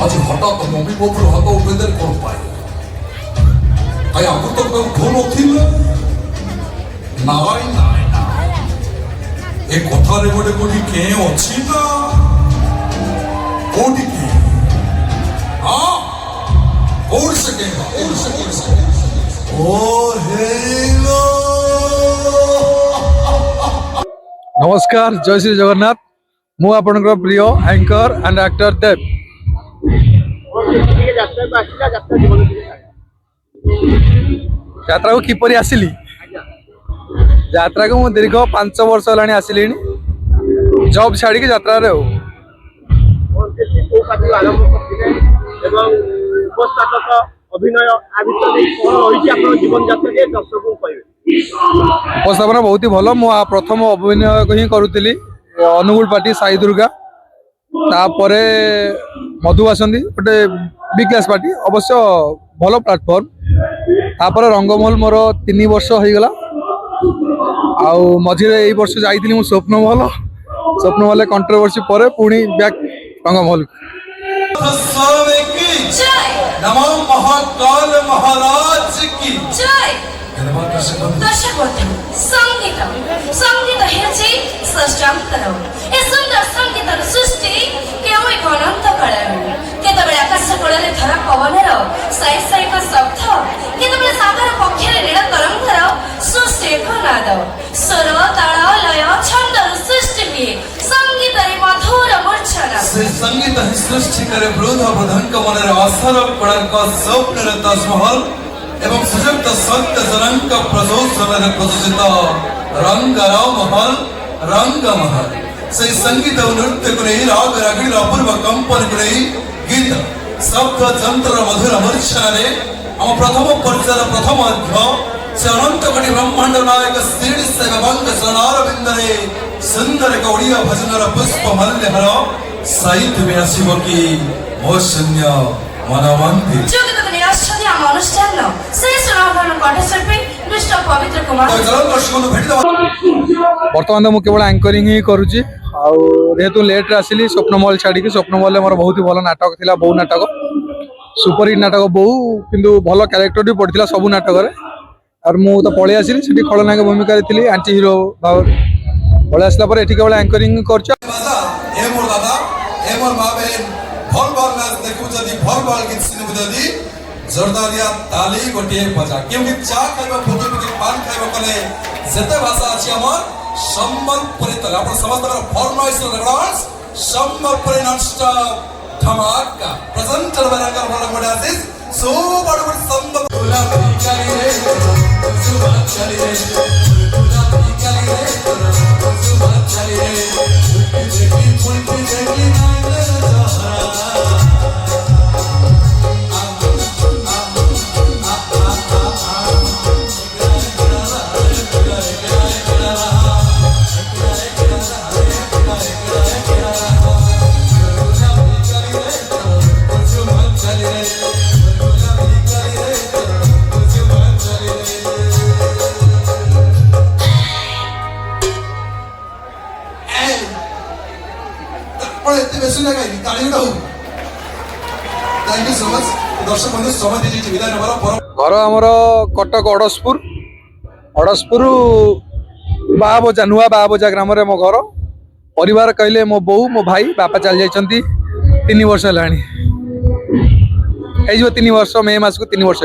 आज हठात मम्मी बापर हाथ उठे कौन पाए आई आगु तो कोई फोन नथिल नाई नाई ना ए कथा रे गोटे कोठी के अछि ना कोठी के हां और से के ओ हेलो नमस्कार जय श्री जगन्नाथ मु आपनकर प्रिय एंकर एंड एक्टर देव यात्रा को किपरि आसिली यात्रा को दीर्घ 5 वर्ष होलानी आसिली जॉब छाड़ी के यात्रा रे हो उपस्थापना बहुत ही भल मु प्रथम अभिनय को ही करुली अनुगुल पार्टी साई दुर्गा तापर मधु आसती गोटे बी क्लास पार्टी अवश्य भल प्लाटफर्म तापर रंगमहल मोर 3 वर्ष हो गला आउ मझे यही वर्ष जाइली स्वप्नमहल कंट्रोवर्सी पर पुणी बैक रंगमहल नमो महाकाल महाराज की जय दर्शक संगीत संगीत हेछि सृष्टांतर ए सुंदर संगीत सृष्टि केउ एक अनंत कळार केतबेले आकाश कोळरे धरा पवनर साई साई का शब्द केतबेले सागर पक्षरे नील तरंगर सुशेख नाद स्वर ताल लय छंद सृष्टि भी संगीत रे मधुर मूर्छना से संगीत ही सृष्टि करे वृद्ध प्रधान का मनरे असर कळंक स्वप्न रे ताजमहल एवं सुजक्त सत्य जनंक प्रजोत्सव प्रदर्शित रंग महल से संगीत और नृत्य को नहीं राग रागिणी अपूर्व कंपन को नहीं गीत शब्द जंत्र मधुर मूर्छना रे हम प्रथम पर्यायर प्रथम अध्याय से अनंत कोटि ब्रह्मांड नायक श्री सेवंग सोनार बिंदरे सुंदर गौड़िया भजनर पुष्प मल्यहर साहित्य में शिव की मोशन्य मनवंती अनुष्ठान से सुनाभरण कंठशिल्पी दुष्ट पवित्र कुमार बर्तमान मु केवल एंकरिंग ही करुची जेहेतु लेट आसिली स्वप्नमहल छाड़ी स्वप्नमहल मोर बहुत ही भल नाटक थिला बहु नाटक सुपर हिट नाटक बहु किंतु भल कैरेक्टर भी पड़ता सब नाटक और मु तो पलि आसिली सेठी खलनायक भूमिका थी आंटी हिरो भाव पलि आसला पर एठी केवल एंकरिंग करछ ए मोर दादा ए मोर मां बहन भल भल नाच देखु जदी भल भल गीत सुनबु जदी जोरदारिया ताली गोटे बजा क्योंकि चा खाइबा फुटी फुटी पान खाइबा कले जते भाषा अछि हमर संबलपुरी तले आपण समस्त फॉर्माइज रेगुलर्स संबलपुरी नॉन स्टॉप धमाका प्रेजेंटर बनाकर भल गोटे आसिस सो बड़ बड़ संबलपुरी चली रे सुबह चली रे गुलाबी चली रे सुबह चली रे देखी फुलकी देखी नाइले जहरा घर आमर कटक अड़सपुर बाबजा नुआ बाबजा ग्राम मो घर परिवार कहले मो बो मो भाई बापा चल जाइछंती 3 वर्ष हेलानी 3 वर्ष मे मास को 3 वर्ष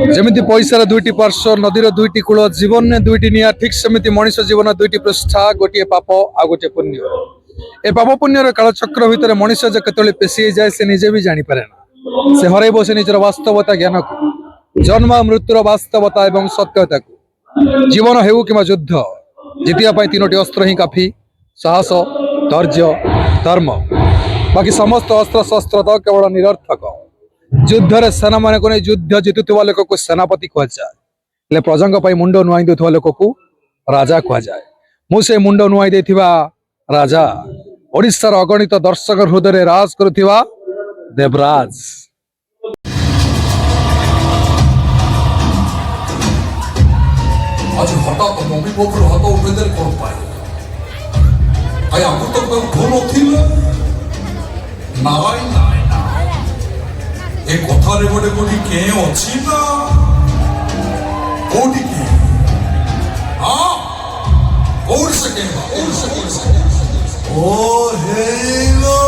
जमिति पैसार 2टी पार्श्व नदीर 2टी कूल जीवन ने 2टी निया ठीक सेमिति मनुष्य जीवन 2टी पृष्ठा गोटे पाप आ गोटे पुण्य ए पाप पुण्यर कालचक्र भितर मनुष्य जे केतले पेशी जाए से निजे भी जानी पारे ना से हरैब से निजर वास्तवता ज्ञान को जन्म मृत्युर वास्तवता एवं सत्यता को जीवन हेउ किमा युद्ध जितिया पाई 3टी अस्त्र ही काफी साहस धैर्य धर्म बाकी समस्त अस्त्र शस्त्र तो केवल निरर्थक युद्ध रे सेना माने को युद्ध जितुवा लोक को सेनापति कह जाए प्रजंग मुंड नुआई देउथवा लोक को राजा कह जाए मु से मुंड नुआई देथिबा राजा ओडिशार अगणित दर्शक हृदय राज करुथिबा देवराज। হঠাৎ মমি বাবুর হাত উঠে দেন কোন পায় আই আগে তো কেউ ঢোল ছিল নাই নাই না এ কথারে গোটে কোটি কে অছি না কোটি কি হ্যাঁ কোর সকে ও হেলো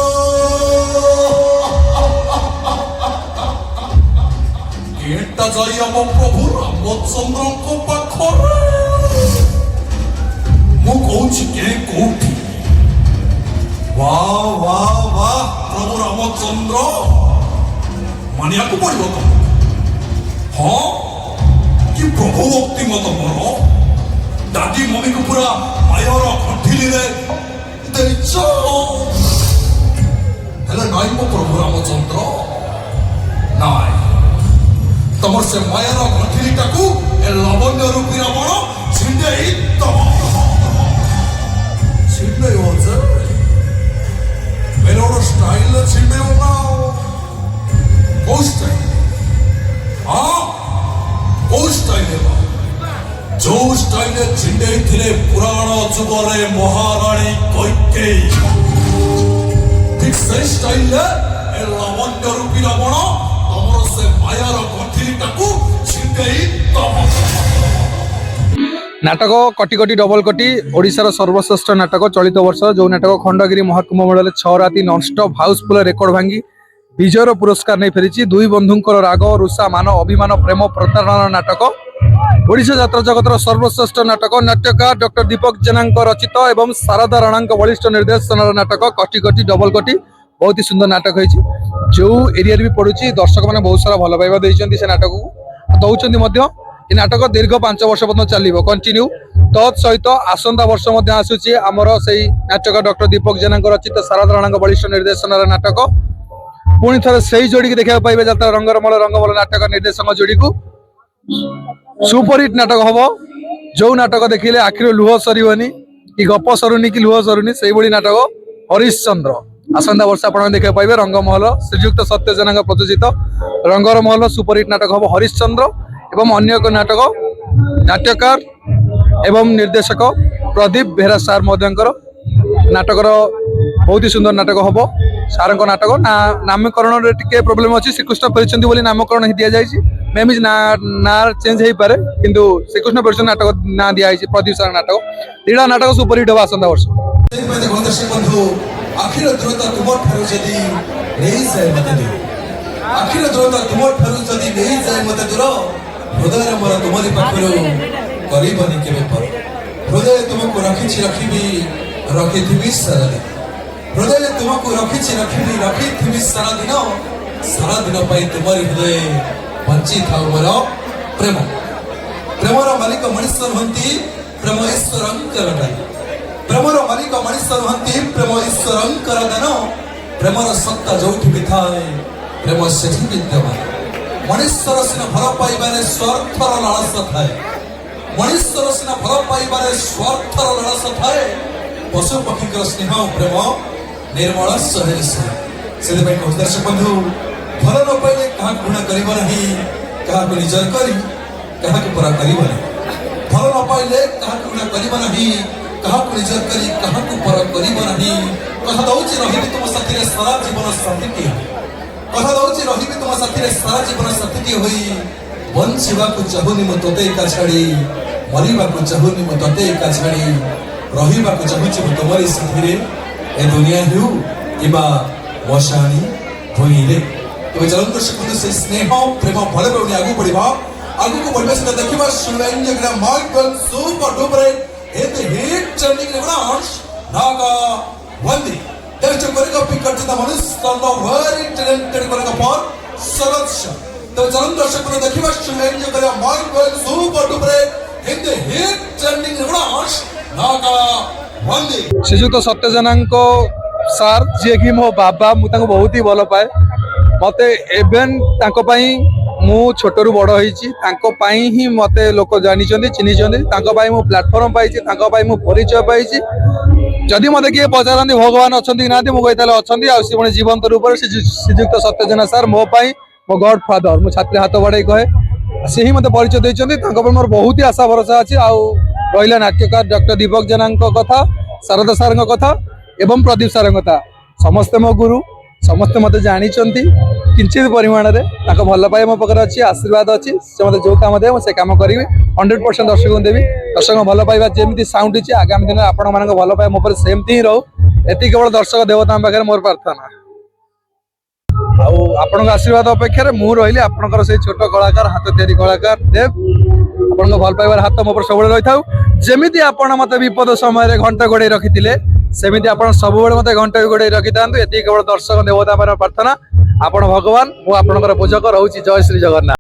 এটা যাই ଆମ ପ୍ରଭୁ ରାମଚନ୍ଦ୍ରଙ୍କ ପାଖରେ ମୁଁ କହୁଛି କେ କୋଉଠି ବା ବା ବା ପ୍ରଭୁ ରାମଚନ୍ଦ୍ର ମାନିବାକୁ ପଡିବ ତମକୁ ହଁ କି ପ୍ରଭୁ ଭକ୍ତି ମତ ମୋର ଦାଦି ମମିକୁ ପୁରା ମାୟର କଣ୍ଠିଲିରେ ଦେଇଛ ହେଲେ ନାଇଁ ମୋ ପ୍ରଭୁ ରାମଚନ୍ଦ୍ର ନାଇଁ ତମର ସେ ମାୟାର ଗଣ୍ଠିଲିଟାକୁ ଏ ଲବଣ୍ୟ ରୂପୀ ରାବଣ ଛିଣ୍ଡେଇ ଛିଣ୍ଡେଇବ ଯେ ମେଲୋଡ ଷ୍ଟାଇଲରେ ଛିଣ୍ଡେଇବ ନା କୋଉ ଷ୍ଟାଇଲ ହଁ କୋଉ ଷ୍ଟାଇଲ ଯୋଉ ଷ୍ଟାଇଲରେ ଛିଣ୍ଡେଇଥିଲେ ପୁରାଣ ଯୁଗରେ ମହାରାଣୀ କୈକେୟୀ ଠିକ ସେଇ ଷ୍ଟାଇଲରେ ଏ ଲବଣ୍ୟ ରୂପୀ ରାବଣ ତମର ସେ ମାୟାର ଗଣ୍ଠିଲିଟାକୁ ଛିଣ୍ଡେଇ नाटक कटी कटी डबल कटी ओडिशार सर्वश्रेष्ठ नाटक चलित वर्ष जो नाटक खंडगिरी महाकुंभ मेला 6 राति नॉनस्टॉप हाउसफुल रेकर्ड भांगी विजयर पुरस्कार नहीं फेरी दुई बंधुंकर राग रुषा मान अभिमान प्रेम प्रतारणा नाटक ओडिशा यात्रा जगतर सर्वश्रेष्ठ नाटक नाट्यकार डॉक्टर दीपक जेना रचित एवं शारदा राणा बलिष्ठ निर्देशन नाटक कटी कटी डबल कटी बहुत ही सुंदर नाटक होती जो एरिया भी पड़ुची दर्शक मैंने बहुत सारा भल पाइबा देइछन्ती से नाटक को दौरान ये नाटक दीर्घ 5 वर्ष पर्यटन चलो कंटिन्यू तत्सहित आसंता वर्ष आसूची आमर से नाटक डॉक्टर दीपक जेना रचित शारदा राणा बलिष्ठ निर्देशन नाटक पुणी थे से जोड़ी की देखा पाइबे जात्रा रंगरमल नाटक निर्देशक जोड़ी को सुपरहिट नाटक हम जो नाटक देखिले आखिर लुह सरनी कि गप सरुनी कि लुह सरुनी से नाटक हरिश्चंद्र आसंता वर्ष आप देखा पाइबे रंगमहल श्रीजुक्त सत्य जेना प्रदर्शित रंगरमहल सुपरहिट नाटक हम हरिश्चंद्र एवं अन्य एक नाटक नाट्यकार एवं निर्देशक प्रदीप बेहरा सार महोदयंकर नाटकर बहुत ही सुंदर नाटक हम सार नाटक ना नामकरण टे प्रोब्लेम अच्छी श्रीकृष्ण परिचंदी बोली नामकरण ही दि जाए मे भी ना चेंज हो पारे किंतु श्रीकृष्ण परिचंद नाटक ना दिखाई प्रदीप सार नाटक दीटा नाटक सुपरहिट हम आसंता वर्ष आखिर द्रोता तुम ठारू जदि नहीं जाए मते दूर आखिर द्रोता तुम ठारू जदि नहीं जाए मते दूर हृदय मोर तुमरी पाखरु करिबनी केबे पर हृदय तुमको रखिबी रखिथिबी सारा दिन हृदय तुमको रखिथिबी सारा दिन पाई तुमरी हृदय बंची थाउ मोर प्रेम प्रेमर मालिक मनुष्य हंती प्रेम ईश्वरंकर दान प्रेमर मालिक मनुष्य हंती प्रेम ईश्वरंकर दान प्रेमर सत्ता जोठी भी थाए प्रेम सेठी विद्यमान मनुष्यर सिना भल पाइबारे स्वार्थर लालस थाए मनुष्यर सिना भल पाइबारे स्वार्थर लालस थाए पशु पक्षी स्नेह प्रेम निर्मल सहरी से दर्शक बंधु भल न पाइले क्या घृणा कर क्या निजर करी क्या परा कर भल न पाइले क्या घृणा कर क्या निजर करी क्या पर कर कहा दौची रही तुम साथी सारा जीवन साथी किए कहा दौची रही तुम साथी सारा जीवन साथी किए हुई बंचिबा को चाहुनी मु तोते का छाड़ी मरिबा को चाहुनी मु तोते का छाड़ी रहिबा को चाहुची मु तोमरी साथी रे ए दुनिया हिउ किबा मशानी होइले तो चलंत शकुन से स्नेह प्रेम भले बने आगु बढ़िबा आगु को बढ़बे से देखिबा सुलेन जगरा माइकल सुपर डुपर ए द हिट ट्रेंडिंग रेवलांस नागा वंदी देश करेगा पिक करते द मनुष्य द वेरी टैलेंटेड करेगा पर सलक्शन तो चलंत शकुन देखिबा सुलेन जगरा माइकल सुपर डुपर ए द हिट ट्रेंडिंग रेवलांस नागा वंदी श्रीजुक्त सत्य जेना सार जी कि मो बाबा मुझे बहुत ही भल पाए मत एवेन मु छोटू बड़ होती ही मत लोक जानी चिन्ह मु प्लाटफर्म पाई मु परिचय पाई जदि मत किए पचारती भगवान अच्छा ना मुझे अच्छा सी जीवंत रूप से श्रीजुक्त सत्य जेना सार मो मो गॉड फादर मो छात्री हाथ बढ़ाई कहे से ही मत परिचय देते मोर बहुत ही आशा भरोसा अच्छी রহিলা নাট্যকার ডক্টর দীপক জেনাଙ୍କ কথা, ଶାରଦା ସାର୍ଙ୍କ କଥା ଏବଂ ପ୍ରଦୀପ ସାର୍ଙ୍କ କଥା। ସମସ୍ତେ ମୋ ଗୁରୁ, ସମସ୍ତେ ମୋତେ ଜାଣିଛନ୍ତି। କିଞ୍ଚିତ ପରିମାଣରେ ତାଙ୍କ ଭଲ ପାଇବା ମୋ ପାଖରେ ଅଛି, ଆଶୀର୍ବାଦ ଅଛି। ସେ ମୋତେ ଯୋଉ କାମ ଦେବେ ମୁଁ ସେ କାମ କରିବି। 100% ଦର୍ଶକଙ୍କୁ ଦେବି। ଦର୍ଶକଙ୍କ ଭଲ ପାଇବା ଯେମିତି ସାଉଣ୍ଡୁଛି ଆଗାମୀ ଦିନରେ ଆପଣମାନଙ୍କ ଭଲ ପାଇବା ମୋ ଉପରେ ସେମିତି ହିଁ ରହୁ। ଏତିକି କେବଳ ଦର୍ଶକ ଦେବତାଙ୍କ ପାଖରେ ମୋର ପ୍ରାର୍ଥନା। ଆଉ ଆପଣଙ୍କ ଆଶୀର୍ବାଦ ଅପେକ୍ଷାରେ ମୁଁ ରହିଲି ଆପଣଙ୍କର ସେଇ ଛୋଟ କଳାକାର, ହାତ ତିଆରି କଳାକାର ଦେବ। ଆପଣଙ୍କ ଭଲ ପାଇବାର ହାତ ମୋ ଉପରେ ସବୁବେଳେ ରହିଥାଉ। ଯେମିତି ଆପଣ ମତେ ବିପଦ ସମୟରେ ଘଣ୍ଟ ଘୋଡେଇ ରଖିଥିଲେ, ସେମିତି ଆପଣ ସବୁବେଳେ ମତେ ଘଣ୍ଟ ଘୋଡେଇ ରଖିଥାନ୍ତୁ। ଏତିକି କେବଳ ଦର୍ଶକ ଦେବତା ମାନଙ୍କ ପ୍ରାର୍ଥନା। ଆପଣ ଭଗବାନ, ମୁଁ ଆପଣଙ୍କର ପୂଜକ ରହୁଛି। ଜୟ ଶ୍ରୀ ଜଗନ୍ନାଥ।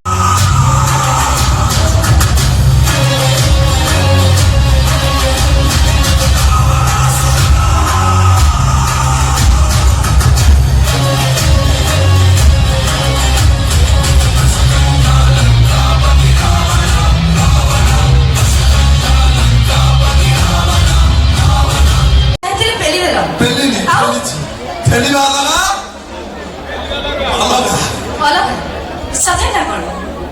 ଏଥିରେ ପେଲିଦେଲ। ପେଲିନି, ଆଉ? ପେଲିଛି। ଠେଲିବା ଅଲଗା, ଅଲଗା। ଅଲଗା ସତେ ନା କଣ?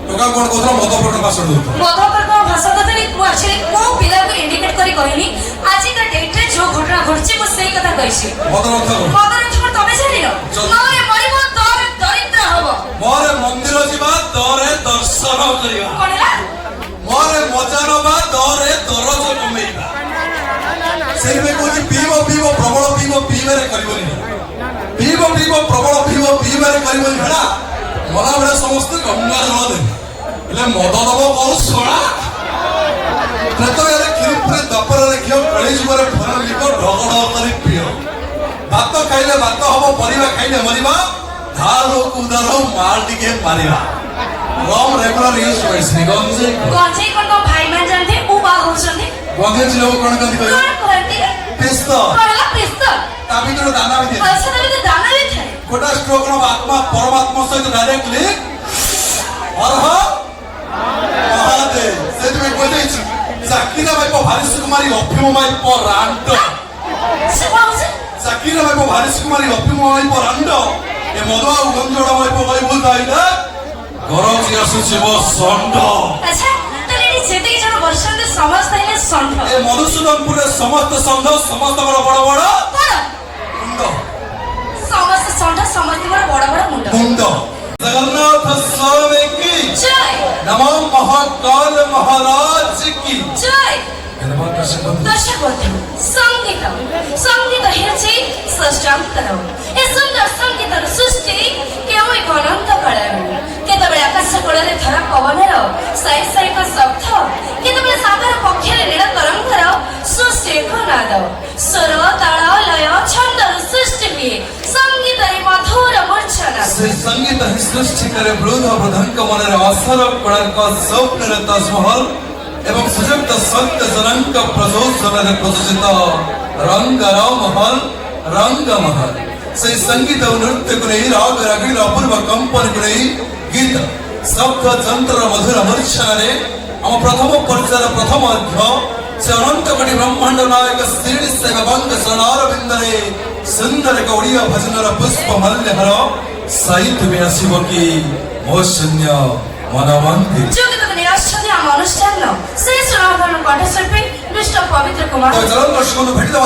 ଟୋକା କଣ କହୁଥିଲା ମଦ ପ୍ରକଟ ଭାଷଣ ଦଉଥିଲା। ମଧୁକର କଣ ଭାଷା ଦେଲି? ମୁଁ ଆକ୍ଚୁଆଲି କୋଉ ପିଲାକୁ ଇଣ୍ଡିକେଟ କରି କହିନି। ଆଜିକା ଡେଟରେ ଯୋଉ ଘଟଣା ଘଟୁଛି ମୁଁ ସେଇ କଥା କହିଛି। ମଦ ରକ୍ଷା କର। ମଦ ରକ୍ଷଣ ତମେ ଜାଣିନ? ନହେଲେ ମରିବ, ତୋର ଦରିଦ୍ର ହବ। ମୋରେ ମନ୍ଦିର ଯିବା, ଦରେ ଦର୍ଶନ କରିବା। କଣ ହେଲା? ମୋରେ ମଜା ନବା, ଦରେ ଦରଜ କମେଇବା। ସେଇଥିପାଇଁ କହୁଛି ପିଇବ ପିଇବ ପ୍ରବଳ ପିଇବ, ପିଇବାରେ କରିବନି। ପିଇବ ପିଇବ ପ୍ରବଳ ପିଇବ, ପିଇବାରେ କରିବନି। ହେଲା ମଲା ବେଳେ ସମସ୍ତେ ଗଙ୍ଗା ଜଳ ଦେବେ, ହେଲେ ମଦ ଦବ ବହୁ ଶଳା। ତ୍ରେତୟାରେ କ୍ଷୀରପୁରେ ଦପରରେ ଘିଅ, କଳି ଯୁଗରେ ଫର ଲିପ ଢଗ ଢଗ କରି ପିଅ। ଭାତ ଖାଇଲେ ଭାତ ହବ, ପରିବା ଖାଇଲେ ମରିବା। ଧାର ଉଦାର ମାଲ ଟିକେ ମାରିବା। ରମ୍ ରେଗୁଲାର ୟୁଜ କରିଛି। ଗଞ୍ଜେଇ ଗଞ୍ଜେଇ କଣ ତମ ଭାଇମାନେ ଜାଣନ୍ତି? ଉବା ହଉଛନ୍ତି। ଗଞ୍ଜେଇ ଲୋକ କଣ କହନ୍ତି କହିବ? କଣ କହନ୍ତି? ପିସ୍ତ। କଣ ହେଲା ପିସ୍ତ? ତା ଭିତରେ ଦାନା ବି ଦିଏ। ପଇସା ଦେଲେ ତ ଦାନା ବି ଥାଏ। ଗୋଟା ଷ୍ଟ୍ରୋକ ନବ, ଆତ୍ମା ପରମାତ୍ମା ସହିତ ଡାଇରେକ୍ଟଲି ଅର୍ହ ମହାଦେବ। ସେଥିପାଇଁ କୁହାଯାଇଛି ଚାକିରା ଭାଇପ ଭାରିସ କୁମାରୀ ଅଫିମ ଭାଇପ ରାଣ୍ଡ। ସେ କଣ ହଉଛି? ଚାକିରା ଭାଇପ ଭାରିସ କୁମାରୀ ଅଫିମ ଭାଇପ ରାଣ୍ଡ। ଏ ମଦ ଆଉ ଗଞ୍ଜଡ଼ା ଭାଇପ ଭାଇ ବୁଝାଇଲେ ଗରଜି ଆସୁଛି ମୋ ଷଣ୍ଢ। ଆଚ୍ଛା, ତାହେଲେ ଏଠି ଯେତିକି ଜଣ ବସିଛନ୍ତି ସମସ୍ତେ ହେଲେ ଷଣ୍ଢ। ଏ ମଧୁସୂଦନପୁରରେ ସମସ୍ତ ଷଣ୍ଢ, ସମସ୍ତଙ୍କର ବଡ ବଡ କଣ? ମୁଣ୍ଡ। ସମସ୍ତେ ଷଣ୍ଢ, ସମସ୍ତଙ୍କର ବଡ ବଡ ମୁଣ୍ଡ। ମୁଣ୍ଡ। ଜଗନ୍ନାଥ ସ୍ୱାମୀ କି ଜୟ ନମଃ ମହାକାଳ ମହାରାଜ କି ଜୟ। ଦର୍ଶକ ଦର୍ଶକ ବନ୍ଧୁ, ସଙ୍ଗୀତ ସଙ୍ଗୀତ ହେଉଛି ସ୍ରଷ୍ଟାନ୍ତର। ଏ ସୁନ୍ଦର ସଙ୍ଗୀତର ସୃଷ୍ଟି କେଉଁ ଏକ ଅନନ୍ତ କାଳରୁ। କେତେବେଳେ ଆକାଶ କୋଳରେ ଧରା ପବନର ସାଇ ସାଇକ ଶବ୍ଦ, କେତେବେଳେ ସାଗର ପକ୍ଷରେ ନୀଳ ତରଙ୍ଗର ସୁଶ୍ରେଖ ନାଦ। ସ୍ୱର, ତାଳ, ଲୟ, ଛନ୍ଦର ସୃଷ୍ଟି ହୁଏ ସଙ୍ଗୀତରେ ମଧୁର ମୂର୍ଚ୍ଛନା। ସେ ସଙ୍ଗୀତ ହିଁ ସୃଷ୍ଟି କରେ ବୃଦ୍ଧ ବୃଦ୍ଧଙ୍କ ମନରେ ଅସର କୋଣାର୍କ ସ୍ୱପ୍ନରେ ତାଜମହଲ ଏବଂ ସୁଯୁକ୍ତ ସତ୍ୟ ଜନଙ୍କ ପ୍ରଯୋଜନରେ ପ୍ରଯୋଜିତ ରଙ୍ଗର ମହଲ, ରଙ୍ଗମହଲ। সেই সঙ্গীত ও নৃত্যକୁ ନେଇ ରାଗ ରାଗିଣୀର ଅପୂର୍ବ କମ୍ପନକୁ ନେଇ ଗୀତ ଶବ୍ଦ ଯନ୍ତ୍ରର ମଧୁର ମୂର୍ଚ୍ଛନାରେ ଆମ ପ୍ରଥମ ପର୍ଯ୍ୟାୟର ପ୍ରଥମ ଅଧ୍ୟାୟ ସେ ଅନନ୍ତ କୋଟି ବ୍ରହ୍ମାଣ୍ଡ ନାୟକ ଶ୍ରୀ ସେବ ବଙ୍ଗ ଶରଣାରବିନ୍ଦରେ ସୁନ୍ଦର ଏକ ଓଡ଼ିଆ ଭଜନର ପୁଷ୍ପ ମାଲ୍ୟହାର ସାହିତ୍ୟ ବି ଆସିବ କି ମୋ ଶୂନ୍ୟ ମନମନ୍ଦିର। ଯୋଗିତାକୁ ନେଇ ଆସିଛନ୍ତି ଆମ ଅନୁଷ୍ଠାନ ସେ ସୁନାମଧନ୍ୟ କଣ୍ଠଶିଳ୍ପୀ ମିଷ୍ଟର ପବିତ୍ର କୁମାର। ଜଳ ଦର୍ଶକଙ୍କୁ ଭେଟିଦେବା